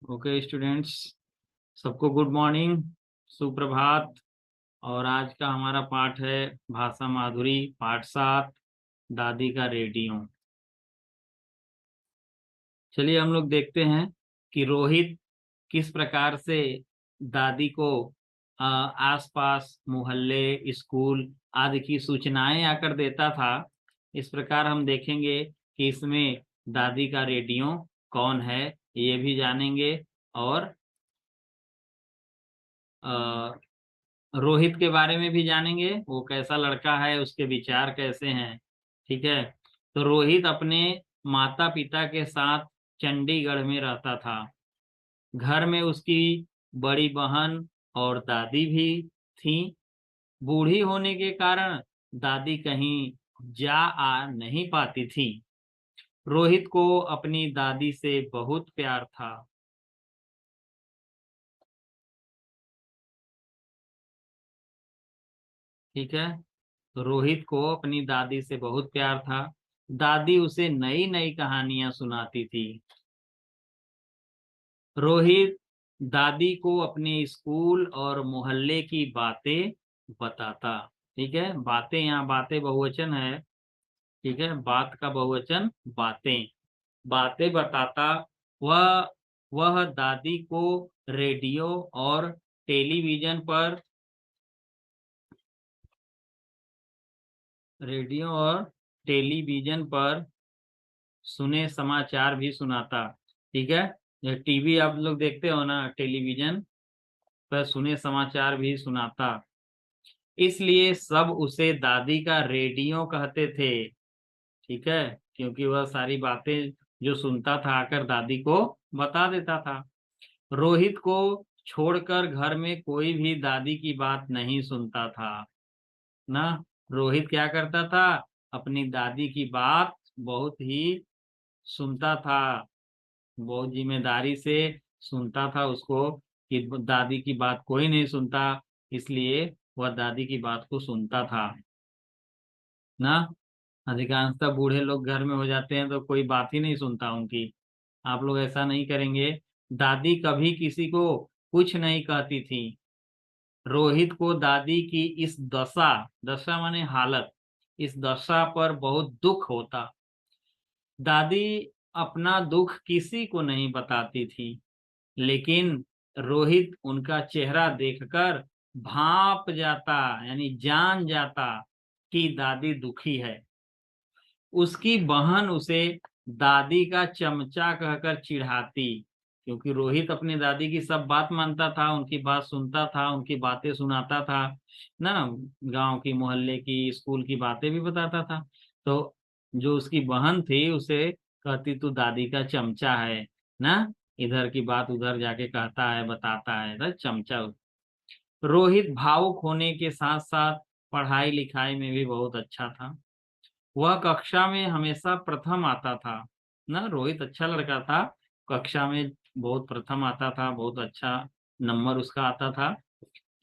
Okay students, सबको good morning, सुप्रभात। और आज का हमारा पाठ है भाषा माधुरी, पाठ 7, दादी का रेडियो। चलिए हम लोग देखते हैं कि रोहित किस प्रकार से दादी को आसपास मोहल्ले, स्कूल आदि की सूचनाएं आकर देता था। इस प्रकार हम देखेंगे कि इसमें दादी का रेडियो कौन है ये भी जानेंगे। और अ, रोहित के बारे में भी जानेंगे, वो कैसा लड़का है, उसके विचार कैसे हैं। ठीक है। तो रोहित अपने माता पिता के साथ चंडीगढ़ में रहता था। घर में उसकी बड़ी बहन और दादी भी थी। बूढ़ी होने के कारण दादी कहीं जा आ नहीं पाती थी। रोहित को अपनी दादी से बहुत प्यार था। ठीक है। तो रोहित को अपनी दादी से बहुत प्यार था। दादी उसे नई नई कहानियां सुनाती थी। रोहित दादी को अपने स्कूल और मोहल्ले की बातें बताता। ठीक है, बातें, यहाँ बातें बहुवचन है। ठीक है, बात का बहुवचन बातें। बातें बताता। वह वह दादी को रेडियो और टेलीविजन पर रेडियो और टेलीविजन पर सुने समाचार भी सुनाता। ठीक है। ये टीवी आप लोग देखते हो ना, टेलीविजन पर सुने समाचार भी सुनाता। इसलिए सब उसे दादी का रेडियो कहते थे। ठीक है, क्योंकि वह सारी बातें जो सुनता था आकर दादी को बता देता था। रोहित को छोड़कर घर में कोई भी दादी की बात नहीं सुनता था ना। रोहित क्या करता था, अपनी दादी की बात बहुत ही सुनता था, बहुत जिम्मेदारी से सुनता था उसको, कि दादी की बात कोई नहीं सुनता, इसलिए वह दादी की बात को सुनता था ना। अधिकांशतः बूढ़े लोग घर में हो जाते हैं तो कोई बात ही नहीं सुनता उनकी। आप लोग ऐसा नहीं करेंगे। दादी कभी किसी को कुछ नहीं कहती थी। रोहित को दादी की इस दशा, दशा माने हालत, इस दशा पर बहुत दुख होता। दादी अपना दुख किसी को नहीं बताती थी, लेकिन रोहित उनका चेहरा देखकर भाप जाता, यानी जान जाता कि दादी दुखी है। उसकी बहन उसे दादी का चमचा कहकर चिढ़ाती, क्योंकि रोहित अपनी दादी की सब बात मानता था, उनकी बात सुनता था, उनकी बातें सुनाता था ना। गांव की, मोहल्ले की, स्कूल की बातें भी बताता था। तो जो उसकी बहन थी उसे कहती, तू दादी का चमचा है ना, इधर की बात उधर जाके कहता है, बताता है, ना चमचा। रोहित भावुक होने के साथ साथ पढ़ाई लिखाई में भी बहुत अच्छा था। वह कक्षा में हमेशा प्रथम आता था ना। रोहित अच्छा लड़का था, कक्षा में बहुत प्रथम आता था, बहुत अच्छा नंबर उसका आता था।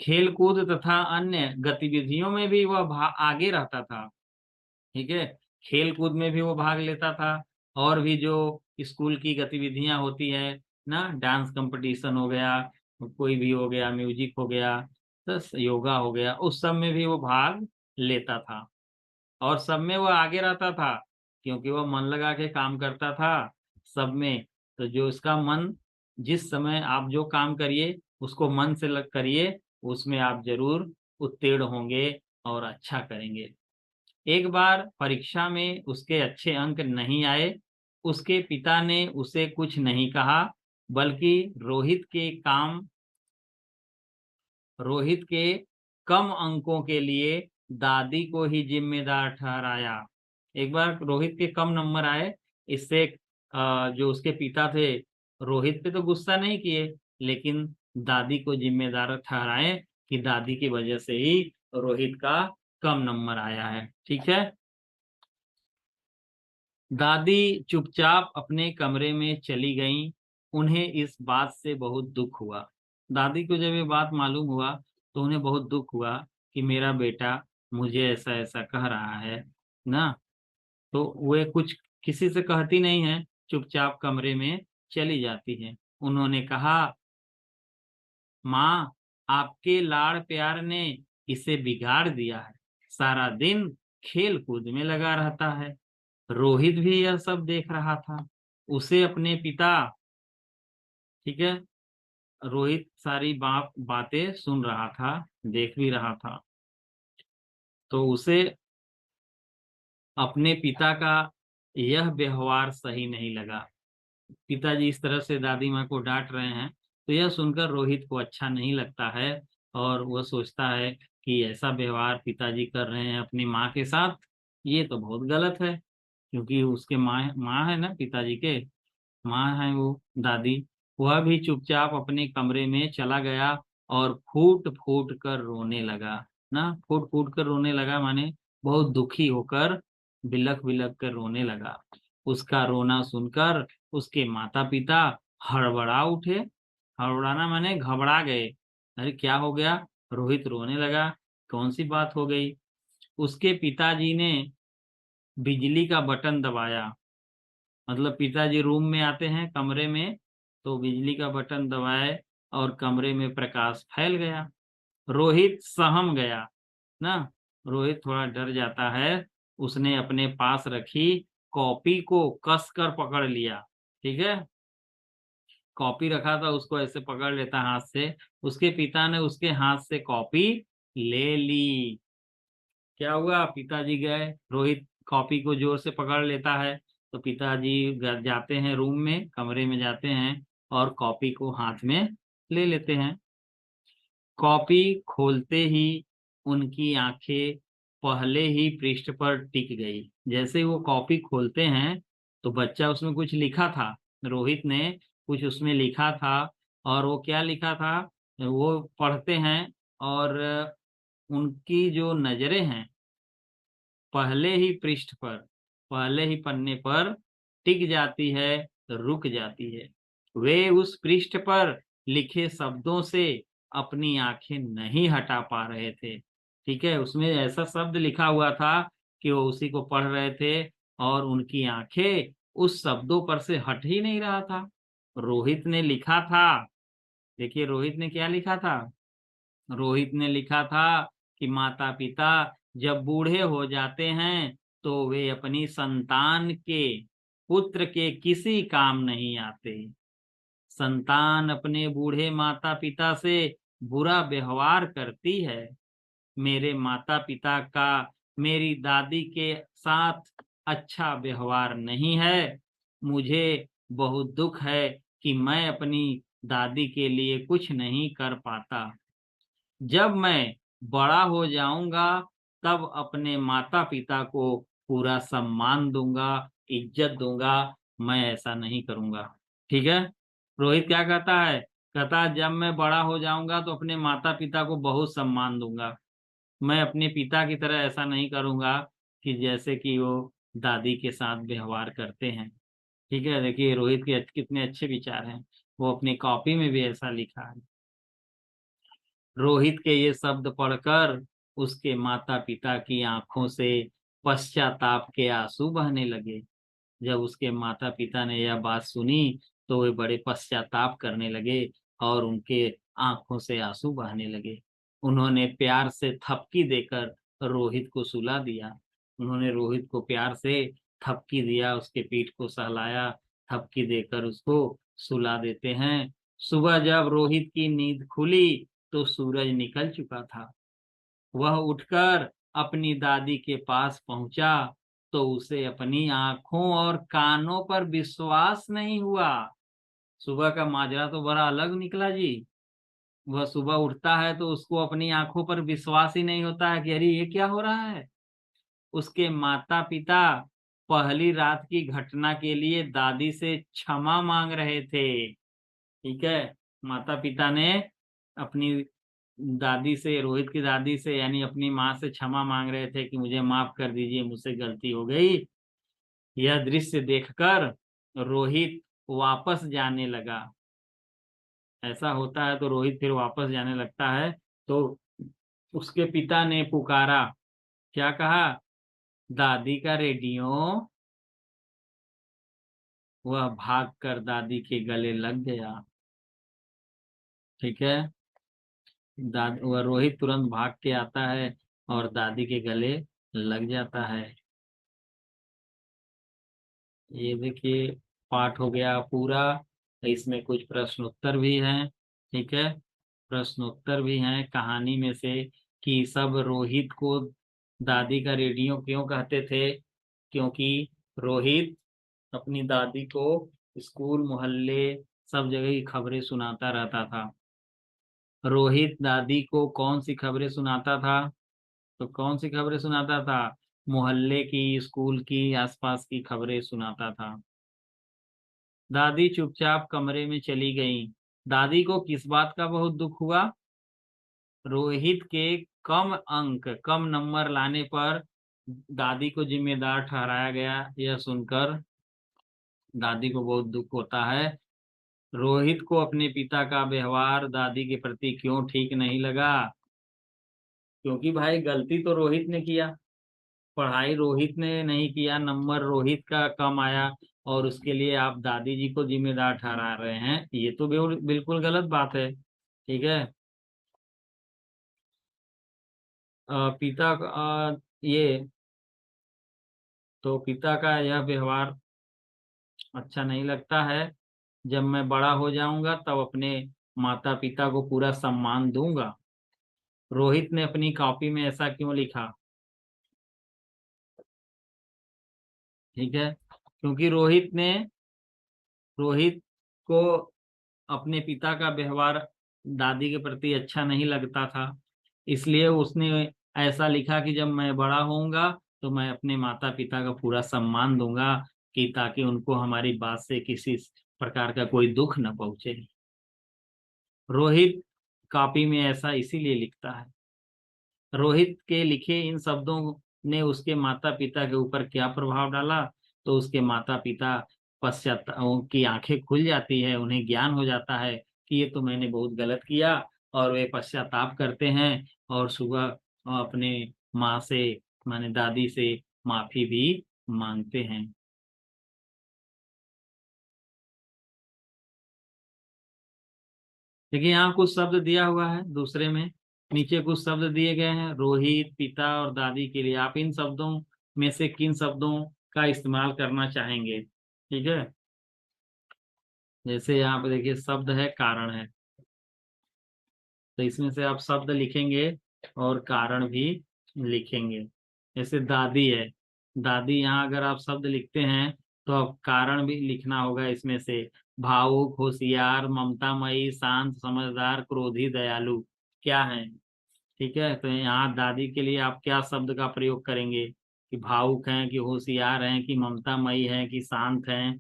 खेल कूद तथा अन्य गतिविधियों में भी वह आगे रहता था। ठीक है, खेल कूद में भी वो भाग लेता था। और भी जो स्कूल की गतिविधियां होती है ना, डांस कंपटीशन हो गया, कोई भी हो गया, म्यूजिक हो गया, तो योगा हो गया, उस सब में भी वो भाग लेता था। और सब में वो आगे रहता था, क्योंकि वो मन लगा के काम करता था सब में। तो जो उसका मन, जिस समय आप जो काम करिए उसको मन से लग करिए, उसमें आप जरूर उत्तीर्ण होंगे और अच्छा करेंगे। एक बार परीक्षा में उसके अच्छे अंक नहीं आए। उसके पिता ने उसे कुछ नहीं कहा, बल्कि रोहित के कम अंकों के लिए दादी को ही जिम्मेदार ठहराया। एक बार रोहित के कम नंबर आए, इससे जो उसके पिता थे, रोहित पे तो गुस्सा नहीं किए, लेकिन दादी को जिम्मेदार ठहराए कि दादी की वजह से ही रोहित का कम नंबर आया है। ठीक है। दादी चुपचाप अपने कमरे में चली गईं। उन्हें इस बात से बहुत दुख हुआ। दादी को जब ये बात मालूम हुआ तो उन्हें बहुत दुख हुआ कि मेरा बेटा मुझे ऐसा ऐसा कह रहा है ना। तो वे कुछ किसी से कहती नहीं है, चुपचाप कमरे में चली जाती है। उन्होंने कहा, माँ, आपके लाड़ प्यार ने इसे बिगाड़ दिया है, सारा दिन खेल कूद में लगा रहता है। रोहित भी यह सब देख रहा था। उसे अपने पिता, ठीक है, रोहित सारी बातें सुन रहा था, देख भी रहा था। तो उसे अपने पिता का यह व्यवहार सही नहीं लगा। पिताजी इस तरह से दादी माँ को डांट रहे हैं, तो यह सुनकर रोहित को अच्छा नहीं लगता है। और वह सोचता है कि ऐसा व्यवहार पिताजी कर रहे हैं अपनी माँ के साथ, ये तो बहुत गलत है। क्योंकि उसके माँ माँ है ना, पिताजी के माँ है वो दादी। वह भी चुपचाप अपने कमरे में चला गया और फूट फूट कर रोने लगा। ना, फूट फूट कर रोने लगा माने बहुत दुखी होकर बिलख बिलख कर रोने लगा। उसका रोना सुनकर उसके माता पिता हड़बड़ा उठे। हड़बड़ाना माने घबरा गए। अरे क्या हो गया, रोहित रोने लगा, कौन सी बात हो गई। उसके पिताजी ने बिजली का बटन दबाया। मतलब पिताजी रूम में आते हैं कमरे में, तो बिजली का बटन दबाए और कमरे में प्रकाश फैल गया। रोहित सहम गया ना। रोहित थोड़ा डर जाता है। उसने अपने पास रखी कॉपी को कसकर पकड़ लिया। ठीक है, कॉपी रखा था, उसको ऐसे पकड़ लेता हाथ से। उसके पिता ने उसके हाथ से कॉपी ले ली। क्या हुआ, पिताजी गए, रोहित कॉपी को जोर से पकड़ लेता है, तो पिताजी जाते हैं रूम में, कमरे में जाते हैं और कॉपी को हाथ में ले लेते हैं। कॉपी खोलते ही उनकी आंखें पहले ही पृष्ठ पर टिक गई। जैसे ही वो कॉपी खोलते हैं तो बच्चा उसमें कुछ लिखा था, रोहित ने कुछ उसमें लिखा था। और वो क्या लिखा था, वो पढ़ते हैं और उनकी जो नजरें हैं पहले ही पृष्ठ पर, पहले ही पन्ने पर टिक जाती है, रुक जाती है। वे उस पृष्ठ पर लिखे शब्दों से अपनी आंखें नहीं हटा पा रहे थे। ठीक है, उसमें ऐसा शब्द लिखा हुआ था कि वो उसी को पढ़ रहे थे और उनकी आंखें उस शब्दों पर से हट ही नहीं रहा था। रोहित ने लिखा था, देखिए रोहित ने क्या लिखा था। रोहित ने लिखा था कि माता पिता जब बूढ़े हो जाते हैं तो वे अपनी संतान के, पुत्र के किसी काम नहीं आते। संतान अपने बूढ़े माता पिता से बुरा व्यवहार करती है। मेरे माता पिता का मेरी दादी के साथ अच्छा व्यवहार नहीं है। मुझे बहुत दुख है कि मैं अपनी दादी के लिए कुछ नहीं कर पाता। जब मैं बड़ा हो जाऊंगा तब अपने माता पिता को पूरा सम्मान दूंगा, इज्जत दूंगा। मैं ऐसा नहीं करूंगा। ठीक है, रोहित क्या कहता है, कहता है जब मैं बड़ा हो जाऊंगा तो अपने माता पिता को बहुत सम्मान दूंगा। मैं अपने पिता की तरह ऐसा नहीं करूंगा कि जैसे कि वो दादी के साथ व्यवहार करते हैं। ठीक है, देखिए रोहित के कितने अच्छे विचार हैं। वो अपनी कॉपी में भी ऐसा लिखा है। रोहित के ये शब्द पढ़कर उसके माता पिता की आंखों से पश्चाताप के आंसू बहने लगे। जब उसके माता पिता ने यह बात सुनी तो वे बड़े पश्चाताप करने लगे और उनके आंखों से आंसू बहने लगे। उन्होंने प्यार से थपकी देकर रोहित को सुला दिया। उन्होंने रोहित को प्यार से थपकी दिया, उसके पीठ को सहलाया, थपकी देकर उसको सुला देते हैं। सुबह जब रोहित की नींद खुली तो सूरज निकल चुका था। वह उठकर अपनी दादी के पास पहुंचा तो उसे अपनी आंखों और कानों पर विश्वास नहीं हुआ। सुबह का माजरा तो बड़ा अलग निकला जी। वह सुबह उठता है तो उसको अपनी आंखों पर विश्वास ही नहीं होता है कि अरे ये क्या हो रहा है। उसके माता पिता पहली रात की घटना के लिए दादी से क्षमा मांग रहे थे। ठीक है, माता पिता ने अपनी दादी से, रोहित की दादी से यानी अपनी माँ से क्षमा मांग रहे थे कि मुझे माफ कर दीजिए, मुझसे गलती हो गई। यह दृश्य देखकर रोहित वापस जाने लगा। ऐसा होता है तो रोहित फिर वापस जाने लगता है। तो उसके पिता ने पुकारा, क्या कहा, दादी का रेडियो। वह भागकर दादी के गले लग गया। ठीक है। वह रोहित तुरंत भाग के आता है और दादी के गले लग जाता है। ये देखिए, पाठ हो गया पूरा। इसमें कुछ प्रश्न उत्तर भी हैं। ठीक है, प्रश्न उत्तर भी हैं कहानी में से, कि सब रोहित को दादी का रेडियो क्यों कहते थे। क्योंकि रोहित अपनी दादी को स्कूल मोहल्ले सब जगह की खबरें सुनाता रहता था। रोहित दादी को कौन सी खबरें सुनाता था? तो कौन सी खबरें सुनाता था? मोहल्ले की, स्कूल की, आसपास की खबरें सुनाता था। दादी चुपचाप कमरे में चली गई। दादी को किस बात का बहुत दुख हुआ? रोहित के कम नंबर लाने पर दादी को जिम्मेदार ठहराया गया। यह सुनकर दादी को बहुत दुख होता है। रोहित को अपने पिता का व्यवहार दादी के प्रति क्यों ठीक नहीं लगा? क्योंकि भाई गलती तो रोहित ने किया, पढ़ाई रोहित ने नहीं किया, नंबर रोहित का कम आया, और उसके लिए आप दादी जी को जिम्मेदार ठहरा रहे हैं। ये तो बिल्कुल गलत बात है। ठीक है। पिता ये तो पिता का यह व्यवहार अच्छा नहीं लगता है। जब मैं बड़ा हो जाऊंगा तब अपने माता पिता को पूरा सम्मान दूंगा। रोहित ने अपनी कॉपी में ऐसा क्यों लिखा? ठीक है, क्योंकि रोहित को अपने पिता का व्यवहार दादी के प्रति अच्छा नहीं लगता था। इसलिए उसने ऐसा लिखा कि जब मैं बड़ा होऊंगा तो मैं अपने माता पिता का पूरा सम्मान दूंगा, कि ताकि उनको हमारी बात से किसी प्रकार का कोई दुख न पहुंचे। रोहित कॉपी में ऐसा इसीलिए लिखता है। रोहित के लिखे इन शब्दों ने उसके माता पिता के ऊपर क्या प्रभाव डाला? तो उसके माता पिता पश्चाताप की आंखें खुल जाती है, उन्हें ज्ञान हो जाता है कि ये तो मैंने बहुत गलत किया, और वे पश्चाताप करते हैं और सुबह अपने माँ से, माने दादी से माफी भी मांगते हैं। देखिए, यहाँ कुछ शब्द दिया हुआ है दूसरे में, नीचे कुछ शब्द दिए गए हैं रोहित, पिता और दादी के लिए। आप इन शब्दों में से किन शब्दों का इस्तेमाल करना चाहेंगे? ठीक है, जैसे यहाँ पे देखिए शब्द है कारण है, तो इसमें से आप शब्द लिखेंगे और कारण भी लिखेंगे। जैसे दादी है, दादी, यहाँ अगर आप शब्द लिखते हैं तो आप कारण भी लिखना होगा इसमें से। भावुक, होशियार, ममतामयी, शांत, समझदार, क्रोधी, दयालु क्या है? ठीक है, तो यहाँ दादी के लिए आप क्या शब्द का प्रयोग करेंगे? कि भावुक हैं, कि होशियार हैं, कि ममतामयी हैं, कि शांत हैं?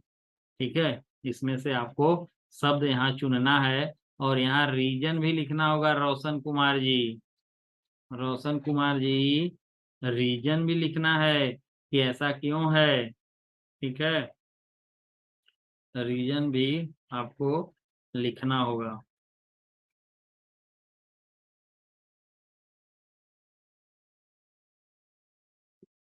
ठीक है, इसमें से आपको शब्द यहाँ चुनना है। और यहाँ रीजन भी लिखना होगा। रोशन कुमार जी, रोशन कुमार जी, रीजन भी लिखना है कि ऐसा क्यों है। ठीक है, रीजन भी आपको लिखना होगा।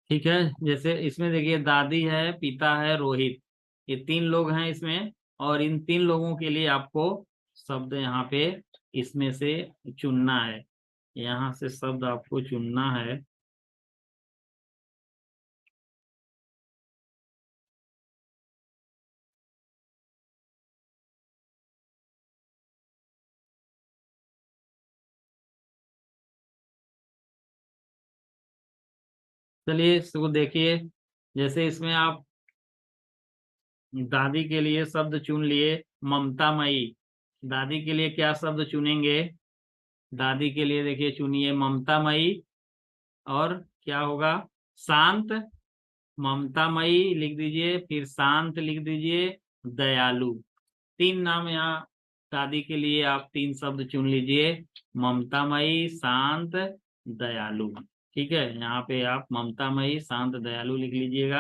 ठीक है, जैसे इसमें देखिए दादी है, पिता है, रोहित, ये तीन लोग हैं इसमें। और इन तीन लोगों के लिए आपको शब्द यहाँ पे इसमें से चुनना है। यहाँ से शब्द आपको चुनना है। चलिए इसको देखिए, जैसे इसमें आप दादी के लिए शब्द चुन लिए, ममतामयी। दादी के लिए क्या शब्द चुनेंगे? दादी के लिए देखिए चुनिए ममतामयी, और क्या होगा? शांत। ममतामयी लिख दीजिए, फिर शांत लिख दीजिए, दयालु। तीन नाम यहाँ दादी के लिए आप तीन शब्द चुन लीजिए, ममतामयी, शांत, दयालु। ठीक है, यहाँ पे आप ममतामयी, शांत, दयालु लिख लीजिएगा।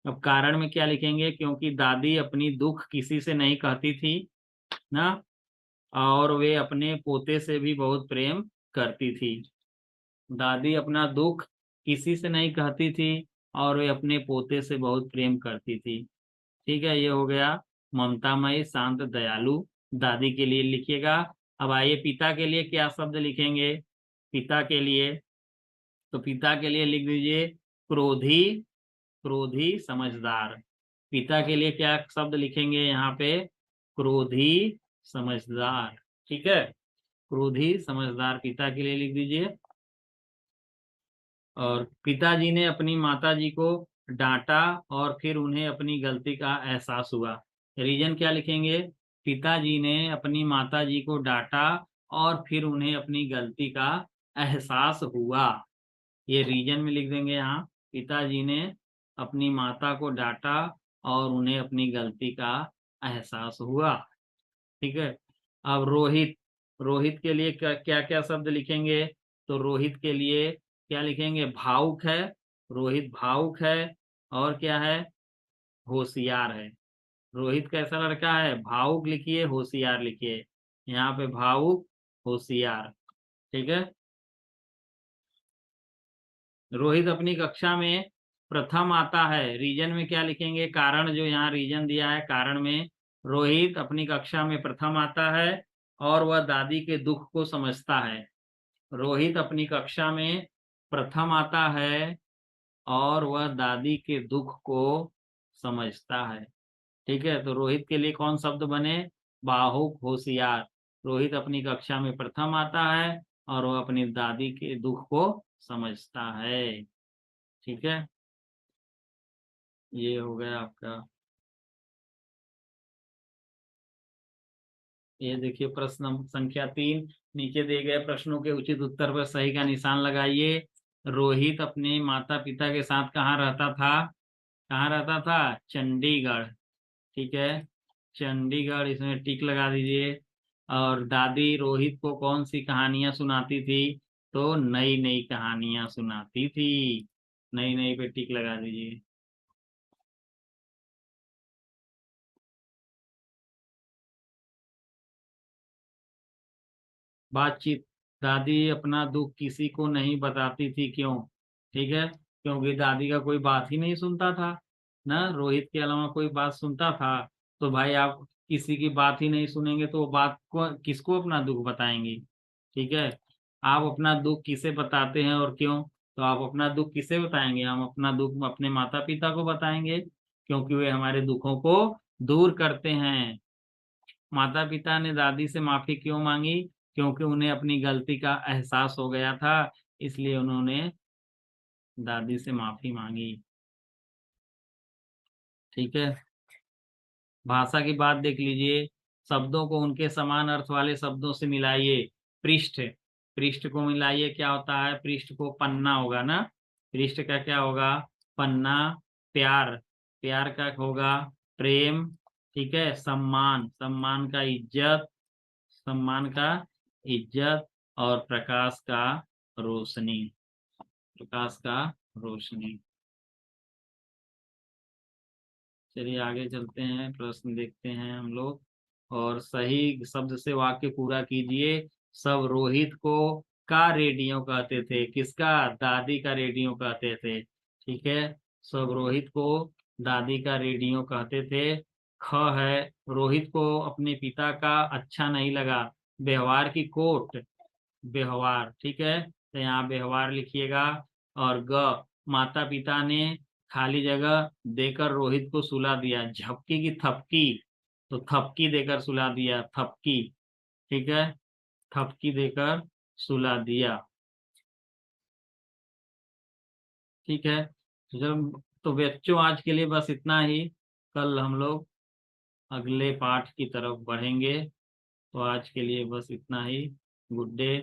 अब कारण में क्या लिखेंगे? क्योंकि दादी अपनी दुख किसी से नहीं कहती थी ना, और वे अपने पोते से भी बहुत प्रेम करती थी। दादी अपना दुख किसी से नहीं कहती थी, और वे अपने पोते से बहुत प्रेम करती थी। ठीक है, ये हो गया ममतामयी, शांत, दयालु। दादी के लिए लिखिएगा। अब आइए पिता के लिए क्या शब्द लिखेंगे। पिता के लिए, तो पिता के लिए लिख दीजिए क्रोधी, क्रोधी समझदार। पिता के लिए क्या शब्द लिखेंगे यहाँ पे, क्रोधी समझदार। ठीक है, क्रोधी समझदार पिता के लिए लिख दीजिए। और पिताजी ने अपनी माताजी को डांटा और फिर उन्हें अपनी गलती का एहसास हुआ। रीजन क्या लिखेंगे, पिताजी ने अपनी माताजी को डांटा और फिर उन्हें अपनी गलती का एहसास हुआ। ये रीजन में लिख देंगे यहाँ, पिताजी ने अपनी माता को डांटा और उन्हें अपनी गलती का एहसास हुआ। ठीक है। अब रोहित, रोहित के लिए क्या क्या क्या शब्द लिखेंगे, तो रोहित के लिए क्या लिखेंगे, भावुक है, रोहित भावुक है, और क्या है, होशियार है। रोहित कैसा लड़का है, भावुक लिखिए होशियार लिखिए, यहाँ पे भावुक होशियार। ठीक है। रोहित अपनी कक्षा में प्रथम आता है, रीजन में क्या लिखेंगे, कारण जो यहाँ रीजन दिया है, कारण में रोहित अपनी कक्षा में प्रथम आता है और वह दादी के दुख को समझता है। रोहित अपनी कक्षा में प्रथम आता है और वह दादी के दुख को समझता है। ठीक है, तो रोहित के लिए कौन शब्द बने, भावुक होशियार। रोहित अपनी कक्षा में प्रथम आता है और वह अपनी दादी के दुख को समझता है। ठीक है, ये हो गया आपका। ये देखिए प्रश्न संख्या 3, नीचे दिए गए प्रश्नों के उचित उत्तर पर सही का निशान लगाइए। रोहित अपने माता पिता के साथ कहाँ रहता था, कहाँ रहता था, चंडीगढ़। ठीक है, चंडीगढ़, इसमें टिक लगा दीजिए। और दादी रोहित को कौन सी कहानियां सुनाती थी, तो नई नई कहानियां सुनाती थी, नई नई पे टिक लगा दीजिए। बातचीत, दादी अपना दुख किसी को नहीं बताती थी, क्यों, ठीक है, क्योंकि दादी का कोई बात ही नहीं सुनता था ना, रोहित के अलावा कोई बात सुनता था, तो भाई आप किसी की बात ही नहीं सुनेंगे तो वो बात को किसको अपना दुख बताएंगी। ठीक है, आप अपना दुख किसे बताते हैं और क्यों, तो आप अपना दुख किसे बताएंगे, हम अपना दुख अपने माता पिता को बताएंगे, क्योंकि वे हमारे दुखों को दूर करते हैं। माता पिता ने दादी से माफी क्यों मांगी, क्योंकि उन्हें अपनी गलती का एहसास हो गया था, इसलिए उन्होंने दादी से माफी मांगी। ठीक है, भाषा की बात देख लीजिए, शब्दों को उनके समान अर्थ वाले शब्दों से मिलाइए। पृष्ठ, पृष्ठ को मिलाइए, क्या होता है, पृष्ठ को पन्ना होगा ना, पृष्ठ का क्या होगा, पन्ना। प्यार, प्यार का होगा प्रेम। ठीक है, सम्मान, सम्मान का इज्जत, सम्मान का इज्जत। और प्रकाश का रोशनी, प्रकाश का रोशनी। चलिए आगे चलते हैं, प्रश्न देखते हैं हम लोग। और सही शब्द से वाक्य पूरा कीजिए। सब रोहित को का रेडियो कहते थे, किसका, दादी का रेडियो कहते थे। ठीक है, सब रोहित को दादी का रेडियो कहते थे। ख है, रोहित को अपने पिता का अच्छा नहीं लगा, व्यवहार की कोट, व्यवहार। ठीक है, तो यहाँ व्यवहार लिखिएगा। और ग, माता पिता ने खाली जगह देकर रोहित को सुला दिया, झपकी की थपकी, तो थपकी देकर सुला दिया, थपकी। ठीक है, थपकी देकर सुला दिया। ठीक है, तो जब तो बच्चों आज के लिए बस इतना ही। कल हम लोग अगले पाठ की तरफ बढ़ेंगे। तो आज के लिए बस इतना ही। Good day.